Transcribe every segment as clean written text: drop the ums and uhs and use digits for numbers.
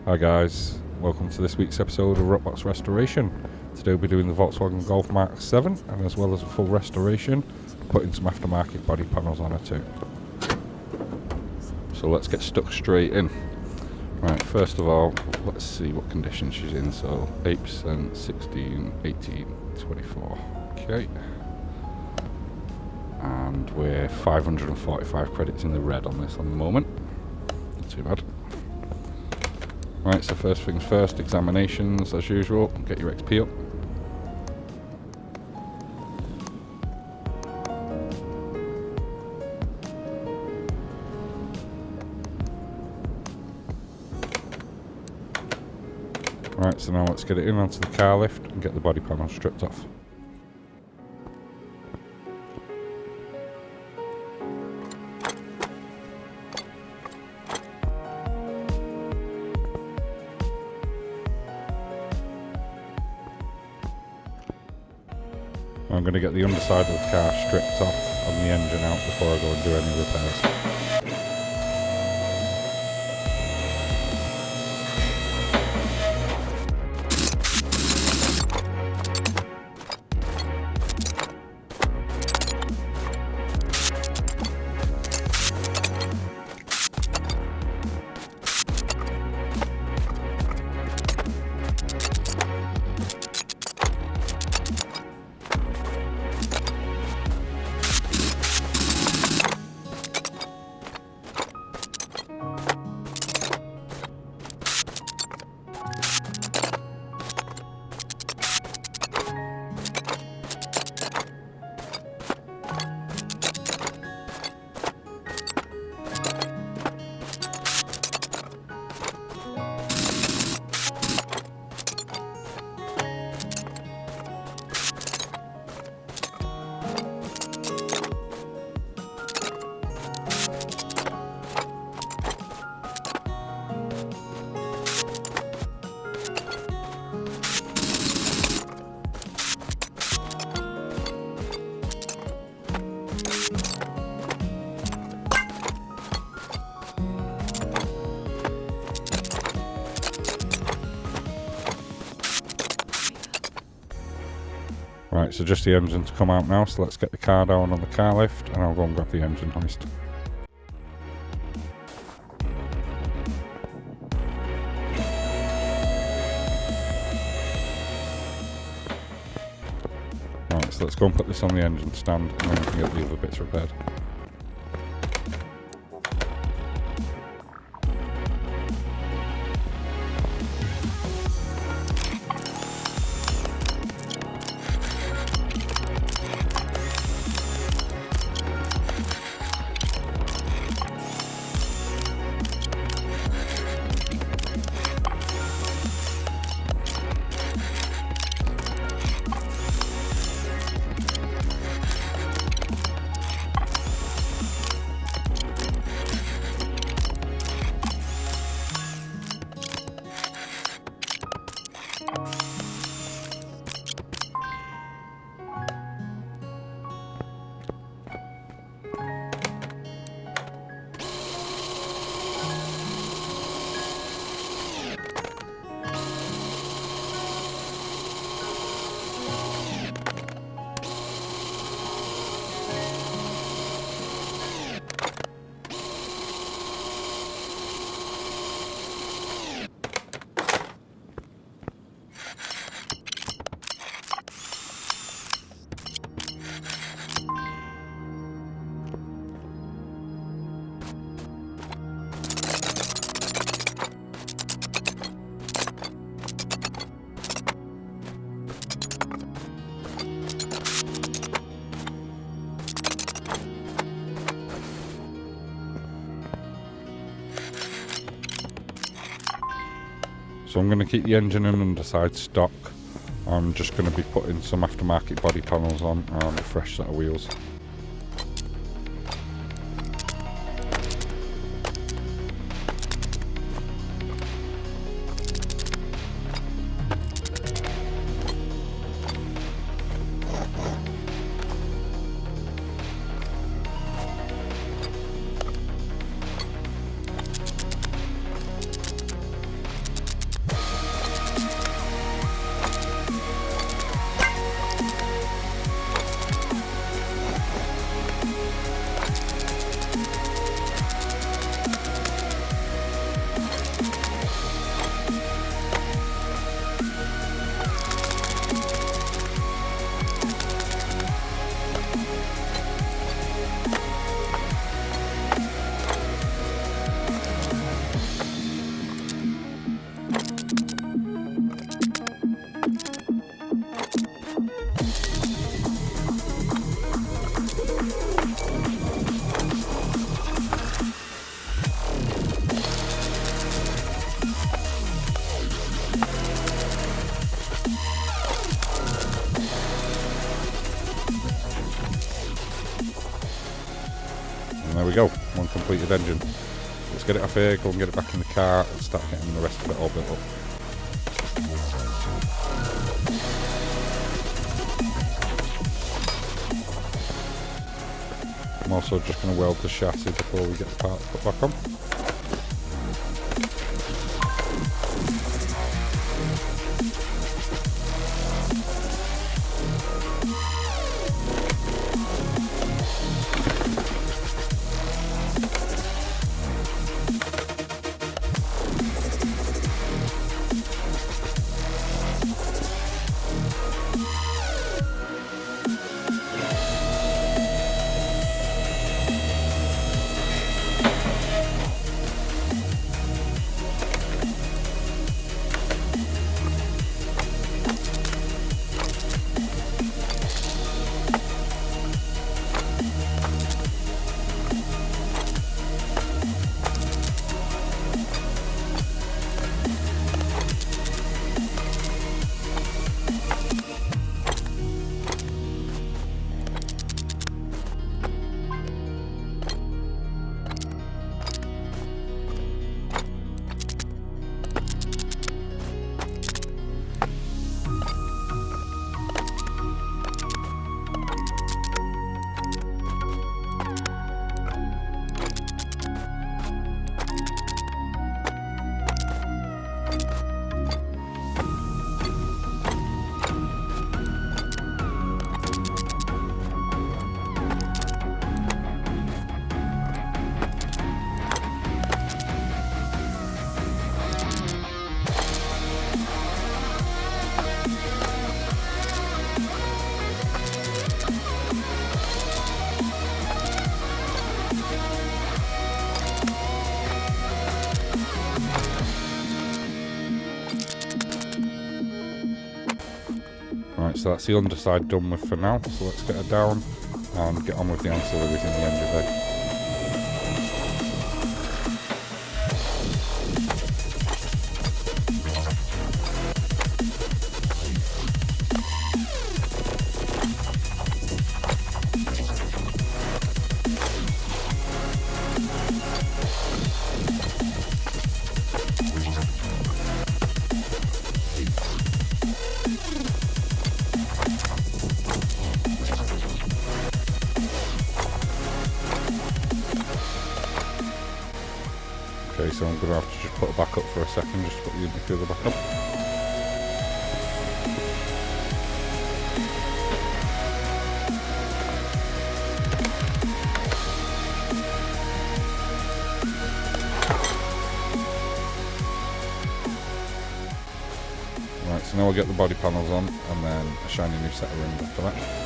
Hi guys, welcome to this week's episode of Rotbox Restoration. Today we'll be doing the Volkswagen Golf MK7 and as well as a full restoration, putting some aftermarket body panels on it too. So let's get stuck straight in. Right, first of all, let's see what condition she's in. So 8%, 16, 18, 24. Okay. And we're 545 credits in the red on this on the moment. Not too bad. Right, so first things first, examinations as usual. Get your XP up. Right, so now let's get it in onto the car lift and get the body panel stripped off. I'm going to get the underside of the car stripped off and the engine out before I go and do any repairs. Right, so just the engine to come out now, so let's get the car down on the car lift and I'll go and grab the engine hoist. Right, so let's go and put this on the engine stand and then we can get the other bits repaired. So I'm going to keep the engine and underside stock. I'm just going to be putting some aftermarket body panels on and a fresh set of wheels. we go, one completed engine. Let's get it off here, go and get it back in the car and start getting the rest of it all built up. I'm also just going to weld the chassis before we get the parts put back on. Right, so that's the underside done with for now, so let's get her down and get on with the ancillaries in the engine bay. Okay, so I'm going to have to just put it back up for a second, just to put the intercooler back up. Right, so now we'll get the body panels on, and then a shiny new set of rims after that.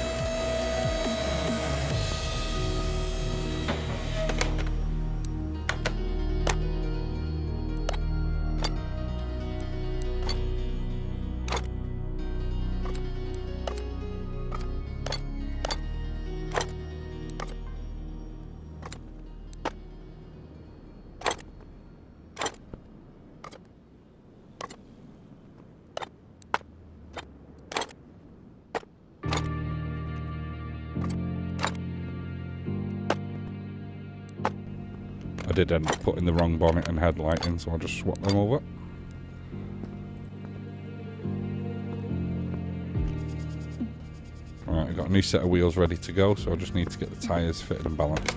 I did end up putting the wrong bonnet and headlight in, so I'll just swap them over. Alright, I've got a new set of wheels ready to go, so I just need to get the tyres fitted and balanced.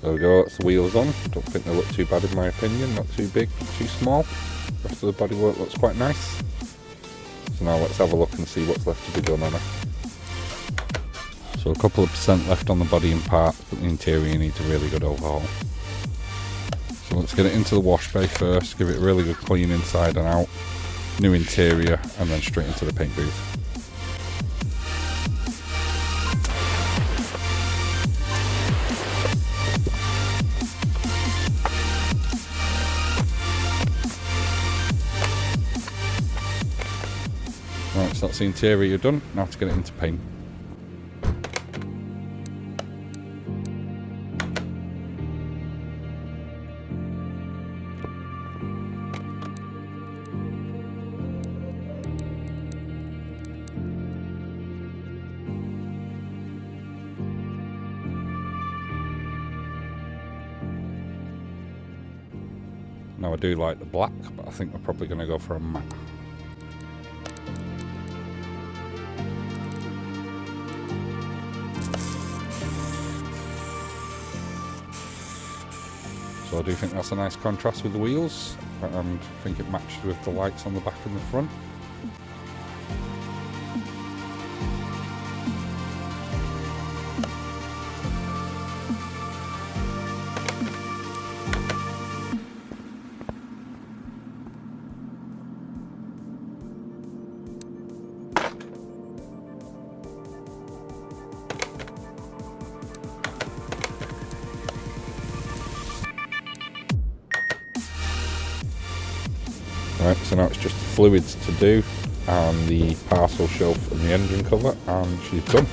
There we go, that's the wheels on. Don't think they look too bad in my opinion, not too big, too small. The rest of the bodywork looks quite nice. So now let's have a look and see what's left to be done on it. So a couple of % left on the body and parts, but the interior needs a really good overhaul. So let's get it into the wash bay first, give it a really good clean inside and out. new interior, and then straight into the paint booth. Right, so that's the interior done. Now to get it into paint. Now I do like the black, but I think we're probably going to go for a matte. So I do think that's a nice contrast with the wheels, and I think it matches with the lights on the back and the front. Right, so now it's just the fluids to do, and the parcel shelf and the engine cover, and she's done.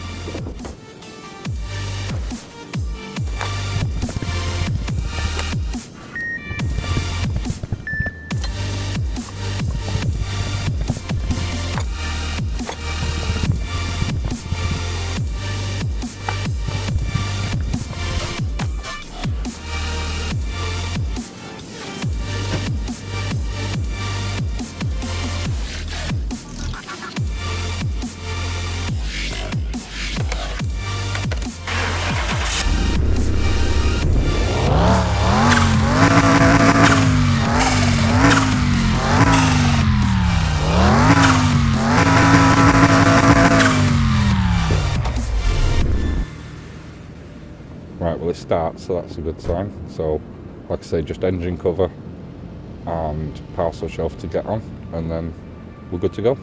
Right, well it starts, so that's a good sign. So, like I say, just engine cover and parcel shelf to get on, and then we're good to go.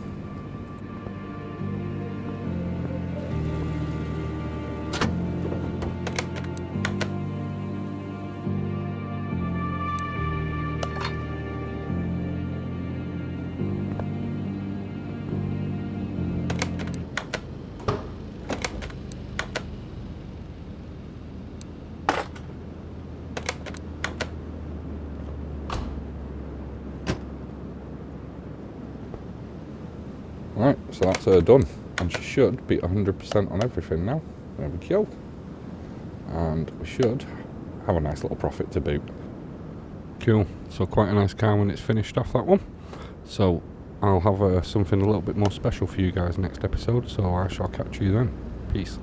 Right, so that's her done, and she should be 100% on everything now. There we go. And we should have a nice little profit to boot. Cool, so quite a nice car when it's finished off, that one. So I'll have something a little bit more special for you guys next episode, so I shall catch you then. Peace.